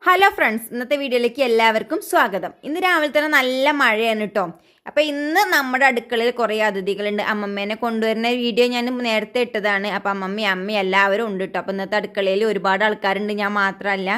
Hello friends, ഇന്നത്തെ വീഡിയോയിലേക്ക് എല്ലാവർക്കും സ്വാഗതം. ഇന്ന് രാവിലെ തന്നെ നല്ല മഴയാണ് കേട്ടോ. അപ്പോൾ ഇന്ന് നമ്മുടെ അടുക്കളയിൽ കുറേ അതിഥികളുണ്ട്. അമ്മമ്മേനെ കൊണ്ടുവരുന്ന വീഡിയോ ഞാൻ നേരത്തെ ഇട്ടതാണ്. അപ്പോൾ അമ്മ എല്ലാവരും ഉണ്ട് കേട്ടോ. അപ്പോൾ ഇന്നത്തെ അടുക്കളയിൽ ഒരുപാട് ആൾക്കാരുണ്ട്, ഞാൻ മാത്രമല്ല.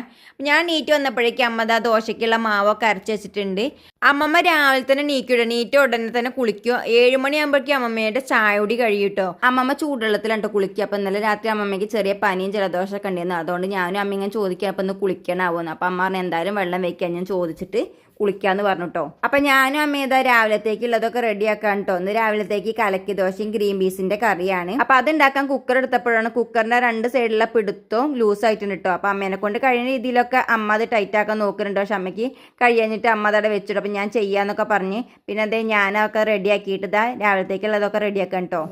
ഞാൻ നീറ്റ് വന്നപ്പോഴേക്കും അമ്മ ദാ ദോശയ്ക്കുള്ള മാവൊക്കെ അരച്ച് വെച്ചിട്ടുണ്ട്. അമ്മമ്മ രാവിലെ തന്നെ നീറ്റ് ഉടനെ തന്നെ കുളിക്കുക. 7 മണിയാകുമ്പോഴേക്കും അമ്മമ്മയുടെ ചായ കുടി കഴിയും കേട്ടോ. അമ്മമ്മ ചൂടുവെള്ളത്തിലാണ് കുളിക്കുക. അപ്പോൾ ഇന്നലെ രാത്രി അമ്മമ്മയ്ക്ക് ചെറിയ പനിയും ജലദോഷമൊക്കെ ഉണ്ടായിരുന്നു. അതുകൊണ്ട് ഞാനും അമ്മ ഇങ്ങനെ ചോദിക്കുക, അപ്പോൾ ഒന്ന് കുളിക്കണാവുമെന്ന്. അപ്പം അമ്മ പറഞ്ഞു എന്തായാലും വെള്ളം വെക്കാൻ ഞാൻ ചോദിച്ചിട്ട് കുളിക്കാന്ന് പറഞ്ഞു കേട്ടോ. അപ്പം ഞാനും അമ്മ ഇതാ രാവിലത്തേക്കുള്ളതൊക്കെ റെഡിയാക്കാൻ കേട്ടോ. ഇന്ന് രാവിലത്തേക്ക് കലക്കി ദോശയും ഗ്രീൻ പീസിന്റെ കറിയാണ്. അപ്പം അതുണ്ടാക്കാൻ കുക്കർ എടുത്തപ്പോഴാണ് കുക്കറിന്റെ 2 സൈഡിലുള്ള പിടുത്തവും ലൂസ് ആയിട്ടുണ്ട് കേട്ടോ. അപ്പം അമ്മേനെ കൊണ്ട് കഴിയുന്ന രീതിയിലൊക്കെ അമ്മ അത് ടൈറ്റ് ആക്കാൻ നോക്കുന്നുണ്ട്. പക്ഷെ അമ്മയ്ക്ക് കഴിയാഞ്ഞിട്ട് അമ്മ അതവിടെ വെച്ചിട്ട് അപ്പം ഞാൻ ചെയ്യാന്നൊക്കെ പറഞ്ഞ് പിന്നെ അതേ ഞാനൊക്കെ റെഡിയാക്കിയിട്ട് ഇതാ രാവിലത്തേക്കുള്ളതൊക്കെ റെഡിയാക്കാൻ കേട്ടോ.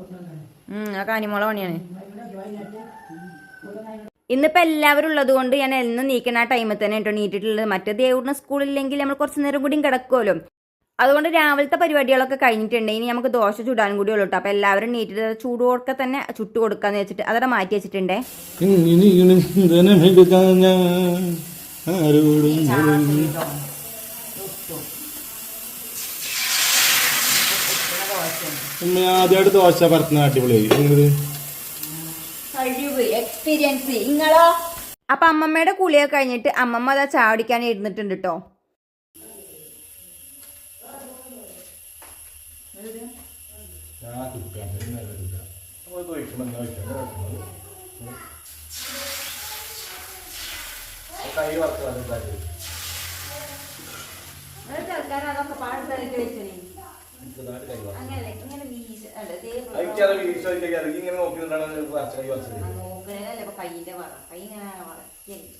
ആ കാനിമോള പണിയാണ്. ഇന്നിപ്പോൾ എല്ലാവരും ഉള്ളത് കൊണ്ട് ഞാൻ എന്നും നീക്കുന്ന ആ ടൈമിൽ തന്നെ കേട്ടോ നീറ്റിട്ടുള്ളത്. മറ്റേ ദേവൂരിന് സ്കൂളില്ലെങ്കിൽ നമ്മൾ കുറച്ച് നേരം കൂടിയും കിടക്കുമല്ലോ. അതുകൊണ്ട് രാവിലത്തെ പരിപാടികളൊക്കെ കഴിഞ്ഞിട്ടുണ്ട്. ഇനി നമുക്ക് ദോശ ചുടാനും കൂടി ഉള്ളൂ കേട്ടോ. അപ്പോൾ എല്ലാവരും നീറ്റിട്ട് ചൂടോടൊക്കെ തന്നെ ചുട്ടു കൊടുക്കാന്ന് വെച്ചിട്ട് അതവിടെ മാറ്റി വെച്ചിട്ടുണ്ടേ. ആദ്യമായിട്ട് ദോശ പരത്തുന്ന അടിപൊളിയായി എക്സ്പീരിയൻസ് നിങ്ങളോ. അപ്പൊ അമ്മമ്മയുടെ കുളിയൊക്കെ കഴിഞ്ഞിട്ട് അമ്മമ്മ അതാ ചാടിക്കാൻ ഇരുന്നിട്ടുണ്ട് കേട്ടോ.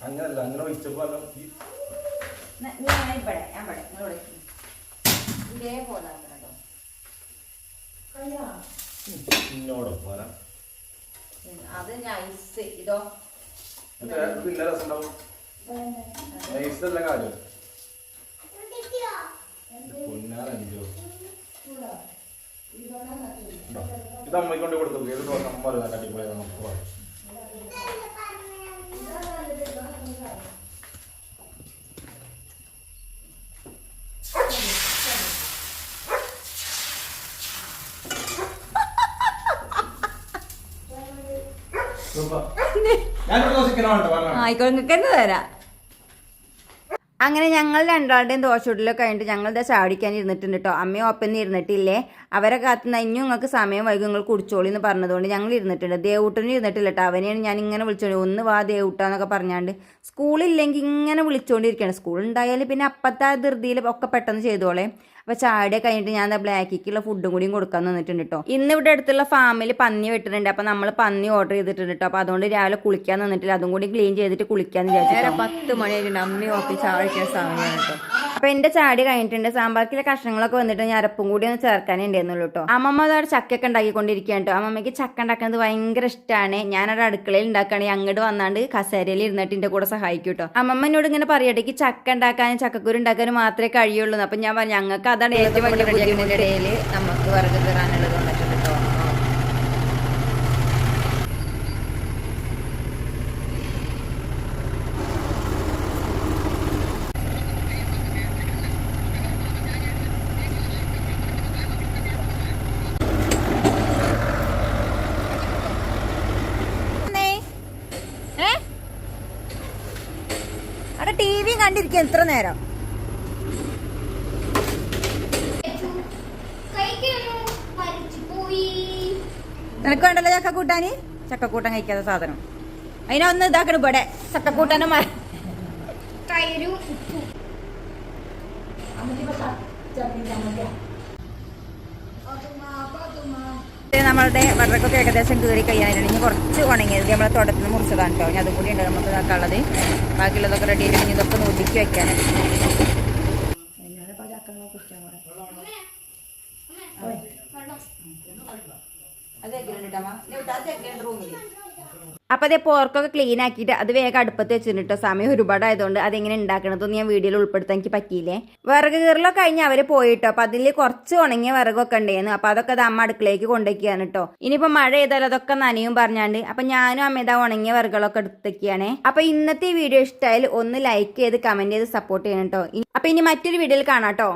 അങ്ങനല്ല അങ്ങനെ വെച്ചപ്പോ അത് നൈസ് ഇതോ പിന്നെ രസമുണ്ടാവും. നൈസല്ല കാര്യം പൊന്നാരഞ്ചോ ഇത് അമ്മയ്ക്ക് കൊണ്ട് കൊടുത്തു. ഏത് അമ്മ അടിപൊളിയാണ് നമുക്ക് പറയാം. ആയിക്കോട്ടെ തരാം. അങ്ങനെ ഞങ്ങൾ രണ്ടാളുടെയും ദോശ ചുടലൊക്കെ കഴിഞ്ഞിട്ട് ഞങ്ങൾ ഇതാ ചാടിക്കാൻ ഇരുന്നിട്ടുണ്ട് കേട്ടോ. അമ്മയും ഒപ്പം ഇരുന്നിട്ടില്ലേ. അവരെ കാത്തുനിന്ന് ഇനിയും നിങ്ങൾക്ക് സമയം വൈകും, നിങ്ങൾ കുടിച്ചോളി എന്ന് പറഞ്ഞതുകൊണ്ട് ഞങ്ങൾ ഇരുന്നിട്ടുണ്ട്. ദേവൂട്ടനും ഇരുന്നിട്ടില്ല കേട്ടോ. അവനെയാണ് ഞാൻ ഇങ്ങനെ വിളിച്ചോണ്ട് ഒന്ന് വാ ദേവൂട്ടാന്നൊക്കെ പറഞ്ഞാണ്ട് സ്കൂളില്ലെങ്കിൽ ഇങ്ങനെ വിളിച്ചുകൊണ്ടിരിക്കുകയാണ്. സ്കൂൾ ഉണ്ടായാലും പിന്നെ അപ്പത്തെ ധൃതിയിൽ ഒക്കെ പെട്ടെന്ന് ചെയ്തോളേ. അപ്പോൾ ചാടിയെ കഴിഞ്ഞിട്ട് ഞാൻ ബ്ലാക്കിക്കുള്ള ഫുഡും കൂടിയും കൊടുക്കാൻ നിന്നിട്ടുണ്ട് കേട്ടോ. ഇന്ന് ഇവിടെ അടുത്തുള്ള ഫാമിൽ പന്നി വെട്ടുന്നുണ്ട്. അപ്പോൾ നമ്മൾ പന്നി ഓർഡർ ചെയ്തിട്ടുണ്ട് കേട്ടോ. അപ്പോൾ അതുകൊണ്ട് രാവിലെ കുളിക്കാൻ നിന്നിട്ടില്ല. അതും കൂടി ക്ലീൻ ചെയ്തിട്ട് കുളിക്കാന്ന് വിചാരിച്ചു. 10 മണിയായിട്ടുണ്ട്. അമ്മി ഓക്കി ചാടിക്കാൻ സമയമാണ് കേട്ടോ. അപ്പോൾ എൻ്റെ ചാടി കഴിഞ്ഞിട്ടുണ്ട്. സാമ്പാർക്കിലെ കഷ്ണങ്ങളൊക്കെ വന്നിട്ട് ഞാൻ അരപ്പും കൂടി ഒന്ന് ചേർക്കാനേ ഉണ്ടായിരുന്നുള്ളൂ കേട്ടോ. അമ്മമ്മ അതവിടെ ചക്കയൊക്കെ ഉണ്ടാക്കിക്കൊണ്ടിരിക്കുകയാണ് കേട്ടോ. അമ്മമ്മയ്ക്ക് ചക്ക ഉണ്ടാക്കുന്നത് ഭയങ്കര ഇഷ്ടമാണ്. ഞാനവിടെ അടുക്കളയിൽ ഉണ്ടാക്കുകയാണെങ്കിൽ അങ്ങോട്ട് വന്നാണ്ട് കസേരയിൽ ഇരുന്നിട്ട് എൻ്റെ കൂടെ സഹായിക്കും കേട്ടോ. അമ്മമ്മ എന്നോട് ഇങ്ങനെ പറയട്ടെ ചക്ക ഉണ്ടാക്കാനും ചക്കക്കുരു ഉണ്ടാക്കാനും മാത്രമേ കഴിയുള്ളൂ. അപ്പം ഞാൻ പറഞ്ഞു ഞങ്ങൾക്ക് അതാണ് ഏറ്റവും വലിയ ബുദ്ധിമുട്ടിന്റെ ഇടയിൽ നമുക്ക് വിറക് കയറാനുള്ളത് വന്നിട്ടുണ്ട് കേട്ടോ. അവിടെ ടി വി കണ്ടിരിക്കുക എത്ര നേരം. നിനക്ക് വേണ്ടല്ലോ ചക്കക്കൂട്ടാന്. ചക്കക്കൂട്ടൻ കഴിക്കാത്ത സാധനം അതിനൊന്ന് ഇതാക്കണം. ഇവിടെ ചക്കക്കൂട്ടാനും നമ്മളുടെ വെള്ളക്കൊക്കെ ഏകദേശം കീറി കഴിയാനാണ്. ഇനി കുറച്ച് ഉണങ്ങിയത് നമ്മളെ തോട്ടത്തിൽ നിന്ന് മുറിച്ചതാണ് കേട്ടോ. അതും കൂടി ഉണ്ട് നമുക്ക് ഇതാക്കാനുള്ളത്. ബാക്കിയുള്ളതൊക്കെ റെഡി ആയിട്ട് ഇനി ഇതൊക്കെ ഒതുക്കി വെക്കാൻ. അപ്പോൾ അതേ പോർക്കൊക്കെ ക്ലീൻ ആക്കിയിട്ട് അത് വേഗം അടുപ്പത്ത് വെച്ചിട്ടുണ്ട് കേട്ടോ. സമയം ഒരുപാടായതുകൊണ്ട് അതെങ്ങനെ ഉണ്ടാക്കണതൊന്നും ഞാൻ വീഡിയോയിൽ ഉൾപ്പെടുത്താൻ എനിക്ക് പറ്റിയില്ലേ. വിറക് കീറലൊക്കെ കഴിഞ്ഞ് അവർ പോയിട്ടോ. അപ്പോൾ അതിൽ കുറച്ച് ഉണങ്ങിയ വിറകൊക്കെ ഉണ്ടായിരുന്നു. അപ്പോൾ അതൊക്കെ അത് അമ്മ അടുക്കളയ്ക്ക് കൊണ്ടുവയ്ക്കുകയാണ് കേട്ടോ. ഇനിയിപ്പോൾ മഴ ചെയ്താൽ അതൊക്കെ നനയും പറഞ്ഞാണ്ട് അപ്പോൾ ഞാനും അമ്മ ഇതാ ഉണങ്ങിയ വിറകുകളൊക്കെ എടുത്തേക്കാണേ. അപ്പോൾ ഇന്നത്തെ വീഡിയോ ഇഷ്ടമായാൽ ഒന്ന് ലൈക്ക് ചെയ്ത് കമൻറ്റ് ചെയ്ത് സപ്പോർട്ട് ചെയ്യണം കേട്ടോ. അപ്പോൾ ഇനി മറ്റൊരു വീഡിയോയിൽ കാണാം കേട്ടോ.